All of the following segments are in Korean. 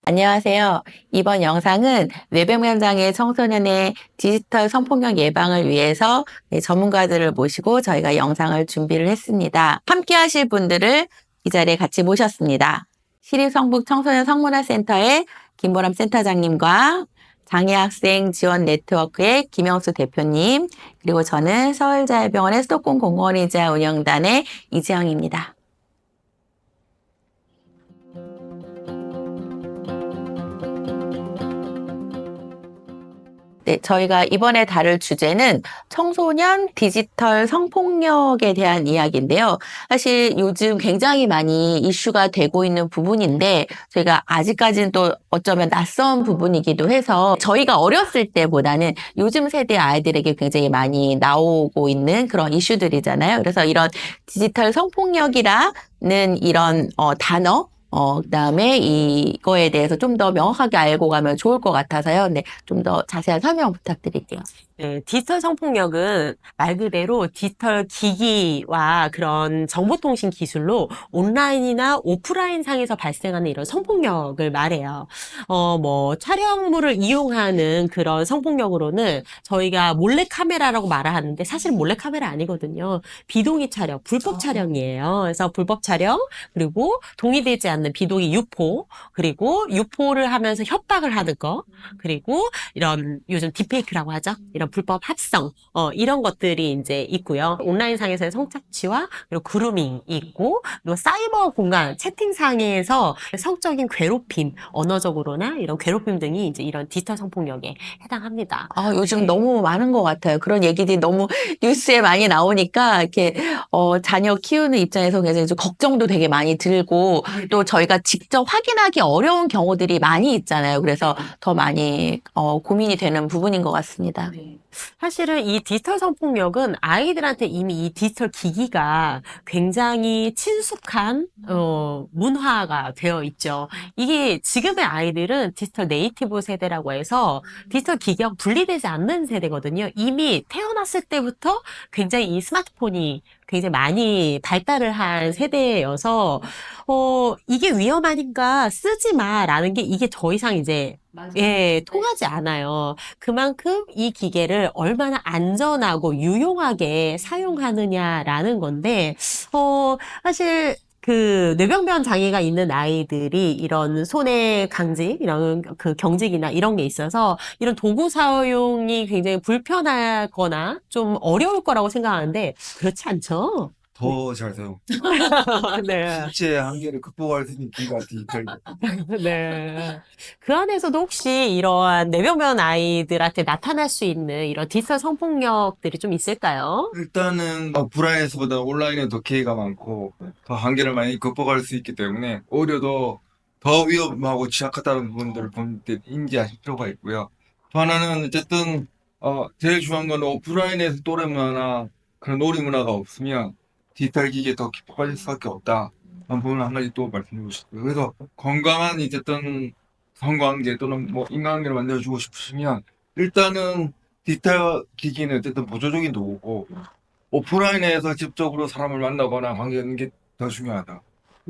안녕하세요. 이번 영상은 외병 현장의 청소년의 디지털 성폭력 예방을 위해서 전문가들을 모시고 저희가 영상을 준비를 했습니다. 함께 하실 분들을 이 자리에 같이 모셨습니다. 시립성북 청소년 성문화센터의 김보람 센터장님과 장애학생 지원 네트워크의 김영수 대표님, 그리고 저는 서울자율병원의 수도권 공무원이자 운영단의 이지영입니다. 네, 저희가 이번에 다룰 주제는 청소년 디지털 성폭력에 대한 이야기인데요. 사실 요즘 굉장히 많이 이슈가 되고 있는 부분인데 저희가 아직까지는 또 어쩌면 낯선 부분이기도 해서 저희가 어렸을 때보다는 요즘 세대 아이들에게 굉장히 많이 나오고 있는 그런 이슈들이잖아요. 그래서 이런 디지털 성폭력이라는 이런 단어 그다음에 이거에 대해서 좀 더 명확하게 알고 가면 좋을 것 같아서요. 네, 좀 더 자세한 설명 부탁드릴게요. 네, 디지털 성폭력은 말 그대로 디지털 기기와 그런 정보통신 기술로 온라인이나 오프라인 상에서 발생하는 이런 성폭력을 말해요. 촬영물을 이용하는 그런 성폭력으로는 저희가 몰래카메라라고 말하는데 사실 몰래카메라 아니거든요. 비동의 촬영, 불법 촬영이에요. 그래서 불법 촬영, 그리고 동의되지 않는 비동의 유포, 그리고 유포를 하면서 협박을 하는 거, 그리고 이런 요즘 딥페이크라고 하죠. 이런 불법 합성, 이런 것들이 이제 있고요. 온라인상에서의 성착취와 그리고 그루밍이 있고, 또 사이버 공간, 채팅상에서 성적인 괴롭힘, 언어적으로나 이런 괴롭힘 등이 이제 이런 디지털 성폭력에 해당합니다. 요즘 너무 많은 것 같아요. 그런 얘기들이 너무 뉴스에 많이 나오니까 이렇게 자녀 키우는 입장에서 굉장히 좀 걱정도 되게 많이 들고 또 저희가 직접 확인하기 어려운 경우들이 많이 있잖아요. 그래서 더 많이 고민이 되는 부분인 것 같습니다. 사실은 이 디지털 성폭력은 아이들한테 이미 이 디지털 기기가 굉장히 친숙한 문화가 되어 있죠. 이게 지금의 아이들은 디지털 네이티브 세대라고 해서 디지털 기기하고 분리되지 않는 세대거든요. 이미 태어났을 때부터 굉장히 이 스마트폰이 굉장히 많이 발달을 한 세대여서 이게 위험하니까 쓰지 마라는 게 이게 더 이상 이제 예, 통하지 않아요. 그만큼 이 기계를 얼마나 안전하고 유용하게 사용하느냐라는 건데, 사실 그 뇌병변 장애가 있는 아이들이 이런 손의 강직, 이런 그 경직이나 이런 게 있어서 이런 도구 사용이 굉장히 불편하거나 좀 어려울 거라고 생각하는데 그렇지 않죠? 더 잘 사용. 네. 신체의 한계를 극복할 수 있는 기가 디지털. 네. 그 안에서도 혹시 이러한 뇌병변 아이들한테 나타날 수 있는 이런 디지털 성폭력들이 좀 있을까요? 일단은 오프라인에서보다 온라인에 더 기회가 많고 더 한계를 많이 극복할 수 있기 때문에 오히려 더 위험하고 취약하다는 부분들을 본 때 인지하실 필요가 있고요. 또 하나는 어쨌든 제일 중요한 건 오프라인에서 또래 문화나 그런 놀이 문화가 없으면 디지털 기기에 더 기폭할 수밖에 없다. 한 부분 한 가지 또 말씀드리고 싶고요. 그래서 건강한 어쨌든 성관계 또는 뭐 인간관계를 만들어주고 싶으시면 일단은 디지털 기기는 어쨌든 보조적인 도구고 오프라인에서 직접적으로 사람을 만나거나 관계하는 게 더 중요하다.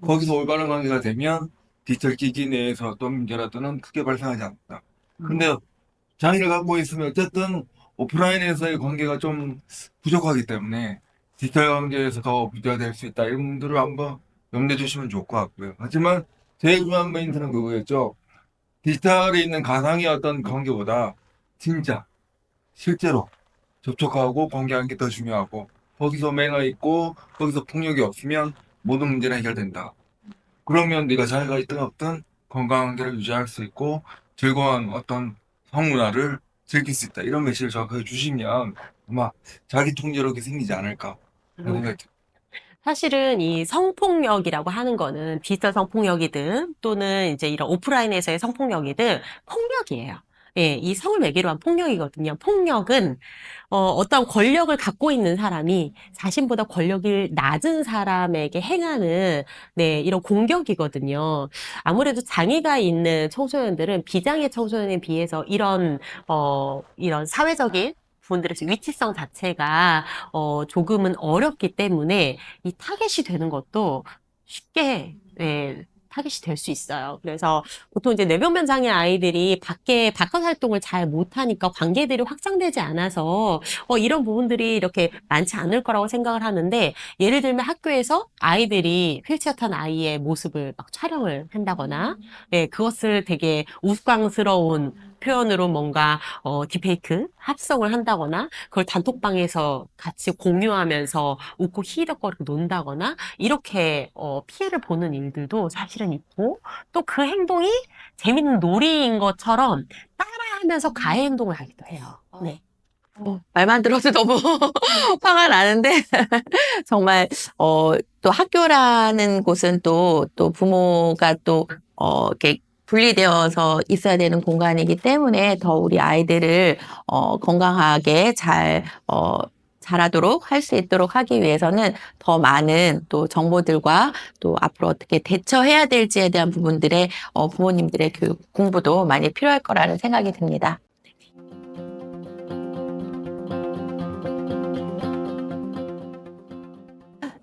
거기서 올바른 관계가 되면 디지털 기기 내에서 어떤 문제라든은 크게 발생하지 않는다. 근데 장애를 갖고 있으면 어쨌든 오프라인에서의 관계가 좀 부족하기 때문에 디지털 관계에서 더 부자될 수 있다. 이런 분들을 한번 염두에 주시면 좋을 것 같고요. 하지만 제일 중요한 포인트는 그거였죠. 디지털에 있는 가상의 어떤 관계보다 진짜 실제로 접촉하고 관계하는 게 더 중요하고 거기서 매너 있고 거기서 폭력이 없으면 모든 문제는 해결된다. 그러면 네가 자기가 있든 없든 건강한 관계를 유지할 수 있고 즐거운 어떤 성문화를 즐길 수 있다. 이런 메시지를 정확하게 주시면 아마 자기 통제력이 생기지 않을까 그런 생각이 듭니다. 사실은 이 성폭력이라고 하는 거는 디지털 성폭력이든 또는 이제 이런 오프라인에서의 성폭력이든 폭력이에요. 예, 이 성을 매개로 한 폭력이거든요. 폭력은 어떤 권력을 갖고 있는 사람이 자신보다 권력이 낮은 사람에게 행하는 네, 이런 공격이거든요. 아무래도 장애가 있는 청소년들은 비장애 청소년에 비해서 이런 사회적인 부분들에서 위치성 자체가 조금은 어렵기 때문에 이 타겟이 되는 것도 쉽게 예, 타깃이 될 수 있어요. 그래서 보통 이제 뇌병변 장애 아이들이 바깥 활동을 잘 못하니까 관계들이 확장되지 않아서 이런 부분들이 이렇게 많지 않을 거라고 생각을 하는데, 예를 들면 학교에서 아이들이 휠체어 탄 아이의 모습을 막 촬영을 한다거나, 네, 그것을 되게 우스꽝스러운 표현으로 뭔가 딥페이크 합성을 한다거나, 그걸 단톡방에서 같이 공유하면서 웃고 히히덕거리고 논다거나, 이렇게 피해를 보는 일들도 사실은 있고, 또 그 행동이 재밌는 놀이인 것처럼 따라하면서 가해 행동을 하기도 해요. 네. 말만 들어도 너무 화가 나는데 정말 또 학교라는 곳은 또 부모가 또 이렇게 분리되어서 있어야 되는 공간이기 때문에 더 우리 아이들을 건강하게 잘 자라도록 할 수 있도록 하기 위해서는 더 많은 또 정보들과 또 앞으로 어떻게 대처해야 될지에 대한 부분들의 부모님들의 교육 공부도 많이 필요할 거라는 생각이 듭니다.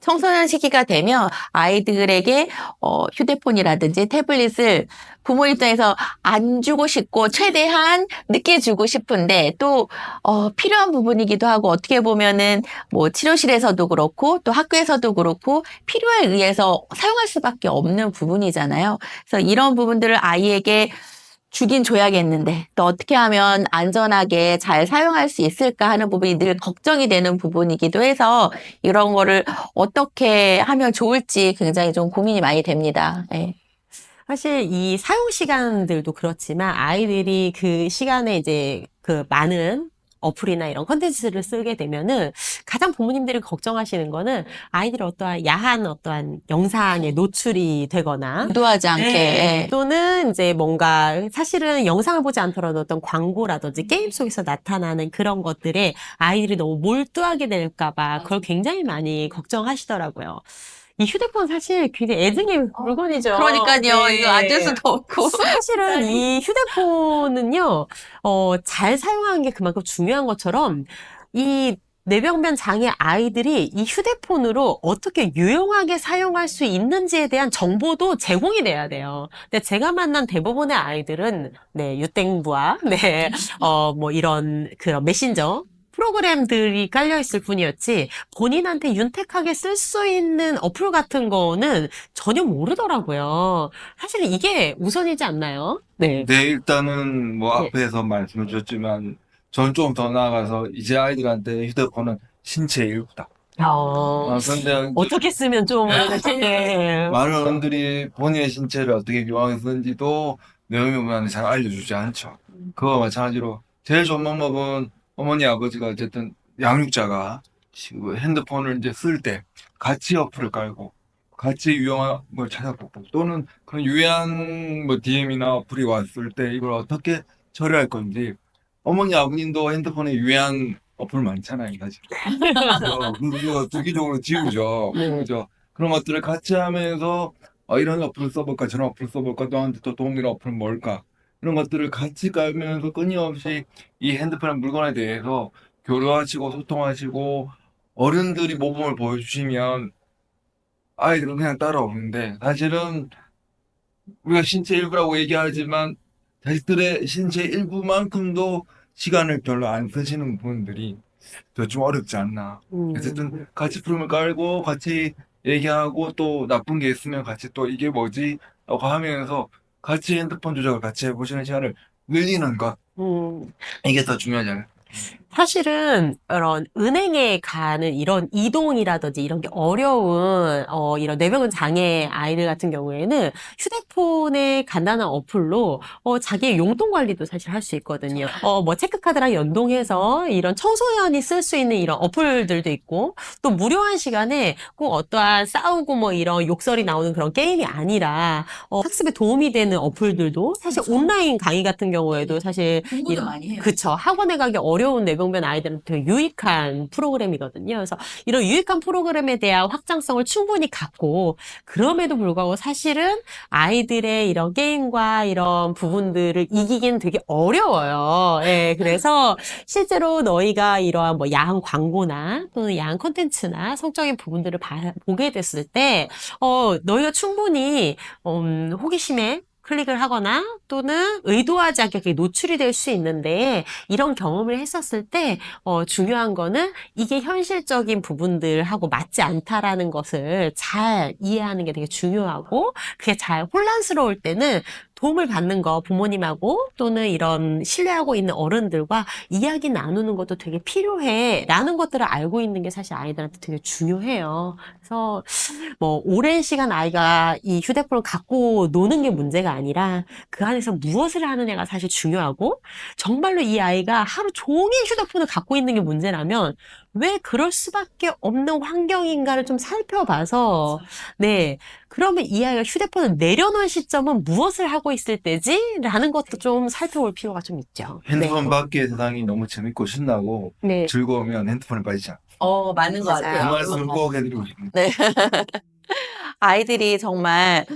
청소년 시기가 되면 아이들에게 휴대폰이라든지 태블릿을 부모 입장에서 안 주고 싶고 최대한 늦게 주고 싶은데 또 필요한 부분이기도 하고, 어떻게 보면은 뭐 치료실에서도 그렇고 또 학교에서도 그렇고 필요에 의해서 사용할 수밖에 없는 부분이잖아요. 그래서 이런 부분들을 아이에게 주긴 줘야겠는데 또 어떻게 하면 안전하게 잘 사용할 수 있을까 하는 부분이 늘 걱정이 되는 부분이기도 해서 이런 거를 어떻게 하면 좋을지 굉장히 좀 고민이 많이 됩니다. 네. 사실 이 사용 시간들도 그렇지만, 아이들이 그 시간에 이제 그 많은 어플이나 이런 컨텐츠를 쓰게 되면은 가장 부모님들이 걱정하시는 거는 아이들이 어떠한 야한 어떠한 영상에 노출이 되거나, 의도하지 않게. 네. 또는 이제 뭔가 사실은 영상을 보지 않더라도 어떤 광고라든지 게임 속에서 나타나는 그런 것들에 아이들이 너무 몰두하게 될까봐 그걸 굉장히 많이 걱정하시더라고요. 이 휴대폰 사실 굉장히 애증의 물건이죠. 그러니까요. 네. 이거 안 될 수도 없고. 사실은 이 휴대폰은요, 잘 사용하는 게 그만큼 중요한 것처럼, 이 뇌병변 장애 아이들이 이 휴대폰으로 어떻게 유용하게 사용할 수 있는지에 대한 정보도 제공이 돼야 돼요. 근데 제가 만난 대부분의 아이들은, 네, 유땡부와, 네, 뭐 이런 그런 메신저, 프로그램들이 깔려있을 뿐이었지, 본인한테 윤택하게 쓸 수 있는 어플 같은 거는 전혀 모르더라고요. 사실은 이게 우선이지 않나요? 네. 네, 일단은 뭐 네. 앞에서 말씀해 주셨지만 저는 좀 더 나아가서 이제 아이들한테 휴대폰은 신체의 일부다. 근데 어떻게 쓰면 좀, 네. 많은 어른들이 본인의 신체를 어떻게 유용하게 쓰는지도 뇌병변한테 잘 알려주지 않죠. 그와 마찬가지로 제일 좋은 방법은 어머니 아버지가 어쨌든 양육자가 핸드폰을 이제 쓸 때 같이 어플을 깔고 같이 유용한 걸 찾아보고, 또는 그런 유해한 뭐 DM이나 어플이 왔을 때 이걸 어떻게 처리할 건지. 어머니 아버님도 핸드폰에 유해한 어플 많잖아요, 사실. 그거 주기적으로 지우죠. 네. 그죠? 그런 것들을 같이 하면서 이런 어플을 써볼까, 저런 어플을 써볼까, 너한테 더 도움이 되는 어플은 뭘까, 이런 것들을 같이 깔면서 끊임없이 이 핸드폰 물건에 대해서 교류하시고 소통하시고, 어른들이 모범을 보여주시면 아이들은 그냥 따라오는데, 사실은 우리가 신체 일부라고 얘기하지만 자식들의 신체 일부만큼도 시간을 별로 안 쓰시는 분들이 더 좀 어렵지 않나. 어쨌든 같이 프로그램을 깔고 같이 얘기하고, 또 나쁜 게 있으면 같이 또 이게 뭐지? 라고 하면서 같이 핸드폰 조작을 같이 해보시는 시간을 늘리는 것. 이게 더 중요하잖아요. 사실은 이런 은행에 가는 이런 이동이라든지 이런 게 어려운 이런 뇌병변 장애 아이들 같은 경우에는 휴대폰의 간단한 어플로 자기의 용돈 관리도 사실 할 수 있거든요. 뭐 체크카드랑 연동해서 이런 청소년이 쓸 수 있는 이런 어플들도 있고, 또 무료한 시간에 꼭 어떠한 싸우고 뭐 이런 욕설이 나오는 그런 게임이 아니라 학습에 도움이 되는 어플들도 사실 온라인 강의 같은 경우에도 사실 공부도 많이 해요. 그쵸, 학원에 가기 어려운 뇌병 불가병변 아이들한테 되게 유익한 프로그램이거든요. 그래서 이런 유익한 프로그램에 대한 확장성을 충분히 갖고 그럼에도 불구하고 사실은 아이들의 이런 게임과 이런 부분들을 이기기는 되게 어려워요. 예, 그래서 실제로 너희가 이러한 뭐 야한 광고나 또는 야한 콘텐츠나 성적인 부분들을 보게 됐을 때, 너희가 충분히, 호기심에 클릭을 하거나 또는 의도하지 않게 그게 노출이 될 수 있는데 이런 경험을 했었을 때 중요한 거는 이게 현실적인 부분들하고 맞지 않다라는 것을 잘 이해하는 게 되게 중요하고 그게 잘 혼란스러울 때는 도움을 받는 거 부모님하고 또는 이런 신뢰하고 있는 어른들과 이야기 나누는 것도 되게 필요해 라는 것들을 알고 있는 게 사실 아이들한테 되게 중요해요. 그래서 뭐 오랜 시간 아이가 이 휴대폰을 갖고 노는 게 문제가 아니라 그 안에서 무엇을 하느냐가 사실 중요하고 정말로 이 아이가 하루 종일 휴대폰을 갖고 있는 게 문제라면 왜 그럴 수밖에 없는 환경인가를 좀 살펴봐서 네 그러면 이 아이가 휴대폰을 내려놓은 시점은 무엇을 하고 있을 때지? 라는 것도 좀 살펴볼 필요가 좀 있죠. 핸드폰 밖의 세상이 너무 재밌고 신나고 네. 즐거우면 핸드폰에 빠지지 않아요. 맞는 것 맞아요. 그 같아요. 말씀을 꼭 해드리고 싶습니다. 네. 아이들이 정말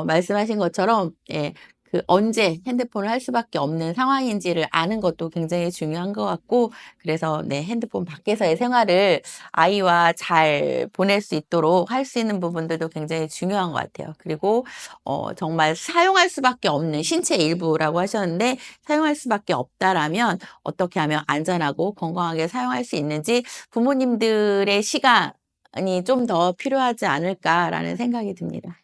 말씀하신 것처럼 예, 그 언제 핸드폰을 할 수밖에 없는 상황인지를 아는 것도 굉장히 중요한 것 같고 그래서 네, 핸드폰 밖에서의 생활을 아이와 잘 보낼 수 있도록 할 수 있는 부분들도 굉장히 중요한 것 같아요. 그리고 정말 사용할 수밖에 없는 신체 일부라고 하셨는데 사용할 수밖에 없다라면 어떻게 하면 안전하고 건강하게 사용할 수 있는지 부모님들의 시간이 좀 더 필요하지 않을까라는 생각이 듭니다.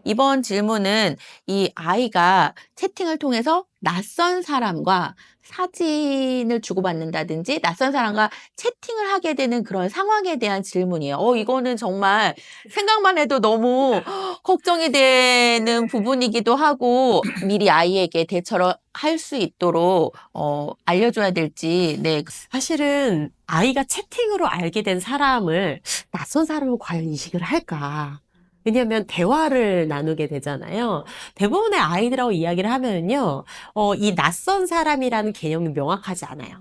이번 질문은 이 아이가 채팅을 통해서 낯선 사람과 사진을 주고받는다든지 낯선 사람과 채팅을 하게 되는 그런 상황에 대한 질문이에요. 이거는 정말 생각만 해도 너무 걱정이 되는 부분이기도 하고 미리 아이에게 대처를 할 수 있도록 알려줘야 될지 네. 사실은 아이가 채팅으로 알게 된 사람을 낯선 사람을 과연 인식을 할까? 왜냐하면 대화를 나누게 되잖아요. 대부분의 아이들하고 이야기를 하면요, 이 낯선 사람이라는 개념이 명확하지 않아요.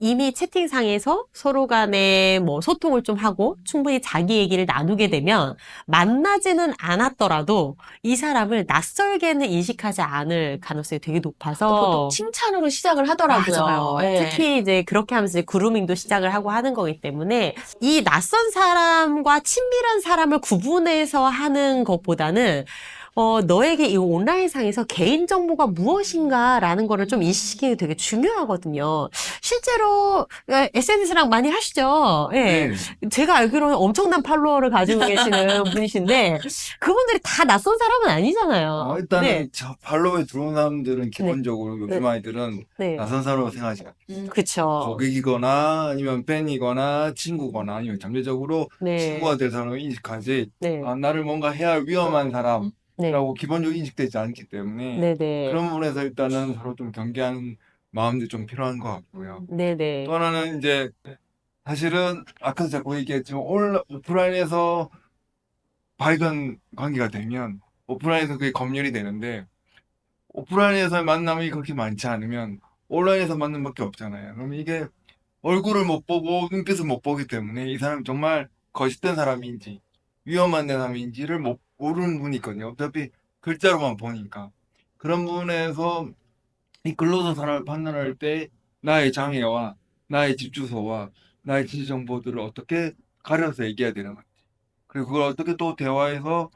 이미 채팅상에서 서로 간에 뭐 소통을 좀 하고 충분히 자기 얘기를 나누게 되면 만나지는 않았더라도 이 사람을 낯설게는 인식하지 않을 가능성이 되게 높아서 보통 칭찬으로 시작을 하더라고요. 맞아요. 예. 특히 이제 그렇게 하면서 이제 그루밍도 시작을 하고 하는 거기 때문에 이 낯선 사람과 친밀한 사람을 구분해서 하는 것보다는 너에게 이 온라인상에서 개인정보가 무엇인가라는 거를 좀 인식시키는 게 되게 중요하거든요. 실제로 SNS랑 많이 하시죠? 예. 네. 제가 알기로는 엄청난 팔로워를 가지고 계시는 분이신데 그분들이 다 낯선 사람은 아니잖아요. 일단은 네. 저 팔로우에 들어온 사람들은 기본적으로 요즘 네. 아이들은 네. 낯선 사람으로 생각하지 않아요. 그쵸. 고객이거나 아니면 팬이거나 친구거나 아니면 잠재적으로 네. 친구가 될 사람을 인식하지 네. 나를 뭔가 해야 할 위험한 사람이라고 네. 기본적으로 인식되지 않기 때문에 네네. 그런 부분에서 일단은 서로 좀 경계하는 마음도 좀 필요한 것 같고요. 네네. 또 하나는 이제 사실은 아까도 자꾸 얘기했지만 오프라인에서 밝은 관계가 되면 오프라인에서 그게 검열이 되는데 오프라인에서의 만남이 그렇게 많지 않으면 온라인에서 만남 밖에 없잖아요. 그럼 이게 얼굴을 못 보고 눈빛을 못 보기 때문에 이 사람이 정말 거짓된 사람인지 위험한 사람인지를 모르는 분이 있거든요. 어차피 글자로만 보니까. 그런 부분에서 이 글로서 사람을 판단할 때 나의 장애와 나의 집 주소와 나의 지지 정보들을 어떻게 가려서 얘기해야 되는 건지 그리고 그걸 어떻게 또 대화해서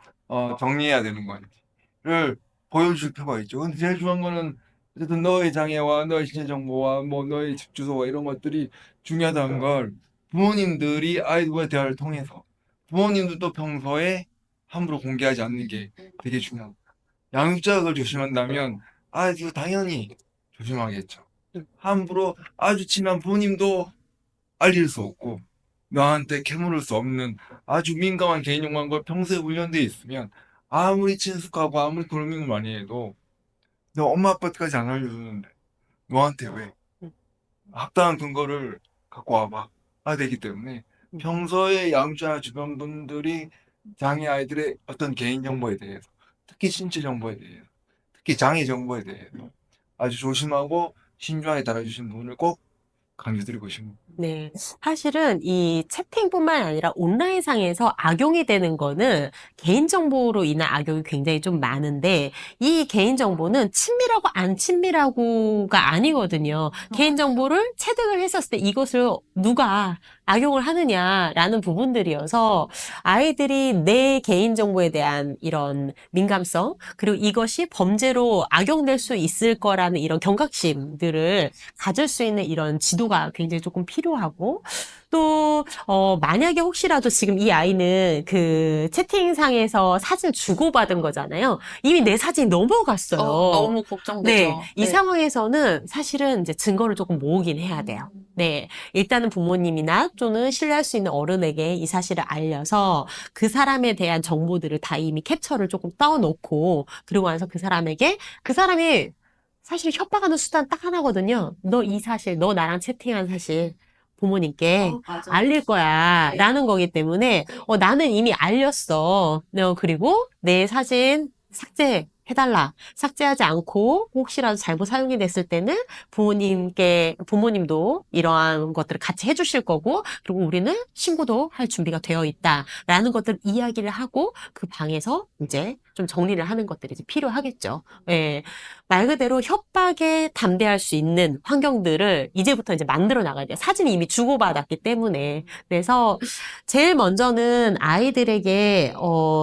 정리해야 되는 건지를 보여줄 필요가 있죠. 근데 제일 중요한 거는 어쨌든 너의 장애와 너의 신체 정보와 뭐 너의 집 주소와 이런 것들이 중요하다는 걸 부모님들이 아이들과의 대화를 통해서 부모님들도 평소에 함부로 공개하지 않는 게 되게 중요합니다. 양육자격을 조심한다면 아이도 당연히 조심하겠죠. 함부로 아주 친한 부모님도 알릴 수 없고 너한테 캐물을 수 없는 아주 민감한 개인정보인 걸 평소에 훈련되어 있으면 아무리 친숙하고 아무리 그루밍을 많이 해도 너 엄마 아빠까지 안 알려주는데 너한테 왜 합당한 근거를 갖고 와봐 되기 때문에 평소에 양육자 주변 분들이 장애 아이들의 어떤 개인정보에 대해서 특히 신체 정보에 대해서, 특히 장애 정보에 대해서 아주 조심하고 신중하게 다뤄주신 부분을 꼭 강조드리고 싶습니다. 네. 사실은 이 채팅뿐만 아니라 온라인상에서 악용이 되는 거는 개인정보로 인한 악용이 굉장히 좀 많은데, 이 개인정보는 친밀하고 안 친밀하고가 아니거든요. 개인정보를 체득을 했었을 때 이것을 누가 악용을 하느냐라는 부분들이어서 아이들이 내 개인정보에 대한 이런 민감성, 그리고 이것이 범죄로 악용될 수 있을 거라는 이런 경각심들을 가질 수 있는 이런 지도가 굉장히 조금 필요하고, 또, 만약에 혹시라도 지금 이 아이는 그 채팅상에서 사진 주고받은 거잖아요. 이미 내 사진이 넘어갔어요. 너무 네, 걱정되죠. 이 상황에서는 사실은 이제 증거를 조금 모으긴 해야 돼요. 네, 일단은 부모님이나 또는 신뢰할 수 있는 어른에게 이 사실을 알려서 그 사람에 대한 정보들을 다 이미 캡처를 조금 떠놓고, 그리고 나서 그 사람에게, 그 사람이 사실 협박하는 수단 딱 하나거든요. 너 이 사실, 너 나랑 채팅한 사실 부모님께 맞아. 알릴 거야. 라는 거기 때문에, 나는 이미 알렸어. 그리고 내 사진 삭제해달라. 삭제하지 않고 혹시라도 잘못 사용이 됐을 때는 부모님도 이러한 것들을 같이 해주실 거고, 그리고 우리는 신고도 할 준비가 되어 있다. 라는 것들 이야기를 하고 그 방에서 이제 좀 정리를 하는 것들이 이제 필요하겠죠. 예. 말 그대로 협박에 담대할 수 있는 환경들을 이제부터 이제 만들어 나가야 돼요. 사진이 이미 주고받았기 때문에. 그래서 제일 먼저는 아이들에게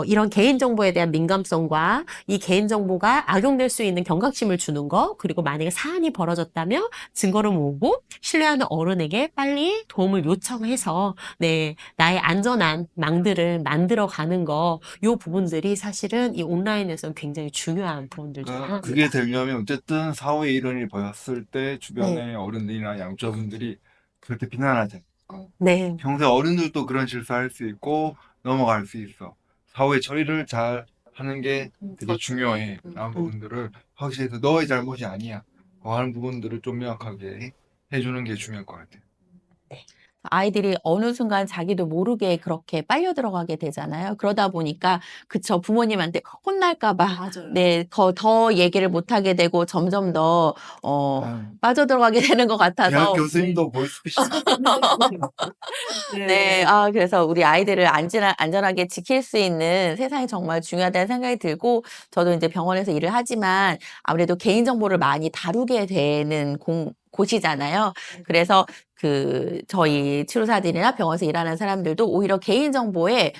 이런 개인정보에 대한 민감성과 이 개인정보가 악용될 수 있는 경각심을 주는 거, 그리고 만약에 사안이 벌어졌다면 증거를 모으고 신뢰하는 어른에게 빨리 도움을 요청해서 네, 나의 안전한 망들을 만들어 가는 거, 요 부분들이 사실은 이 온라인에서는 굉장히 중요한 부분들 중 그러니까 하나입니다. 그게 되려면 어쨌든 사후에 이런 일이 벌었을 때 주변의 어른들이나 양조분들이 절대 비난하지 않을까. 네. 평소에 어른들도 그런 실수할 수 있고 넘어갈 수 있어. 사후에 처리를 잘 하는 게 되게 중요해. 라는 부분들을 확실히 해서 너의 잘못이 아니야. 하는 부분들을 좀 명확하게 해주는 게 중요할 것 같아요. 아이들이 어느 순간 자기도 모르게 그렇게 빨려 들어가게 되잖아요. 그러다 보니까 그쵸, 부모님한테 혼날까 봐 맞아요. 네, 더 얘기를 못 하게 되고 점점 더 빠져들어가게 되는 것 대학 같아서 교수님도 보이스피싱 네, 그래서 우리 아이들을 안전하게 지킬 수 있는 세상이 정말 중요하다는 생각이 들고, 저도 이제 병원에서 일을 하지만 아무래도 개인정보를 많이 다루게 되는 곳이잖아요. 그래서 저희 치료사들이나 병원에서 일하는 사람들도 오히려 개인정보에,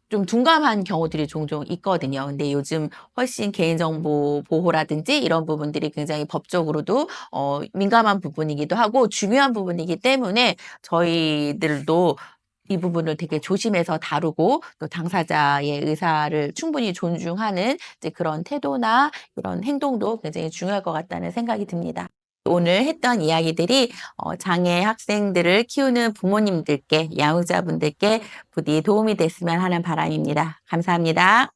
좀 둔감한 경우들이 종종 있거든요. 근데 요즘 훨씬 개인정보 보호라든지 이런 부분들이 굉장히 법적으로도, 민감한 부분이기도 하고 중요한 부분이기 때문에 저희들도 이 부분을 되게 조심해서 다루고 또 당사자의 의사를 충분히 존중하는 이제 그런 태도나 이런 행동도 굉장히 중요할 것 같다는 생각이 듭니다. 오늘 했던 이야기들이 장애 학생들을 키우는 부모님들께, 양육자분들께 부디 도움이 됐으면 하는 바람입니다. 감사합니다.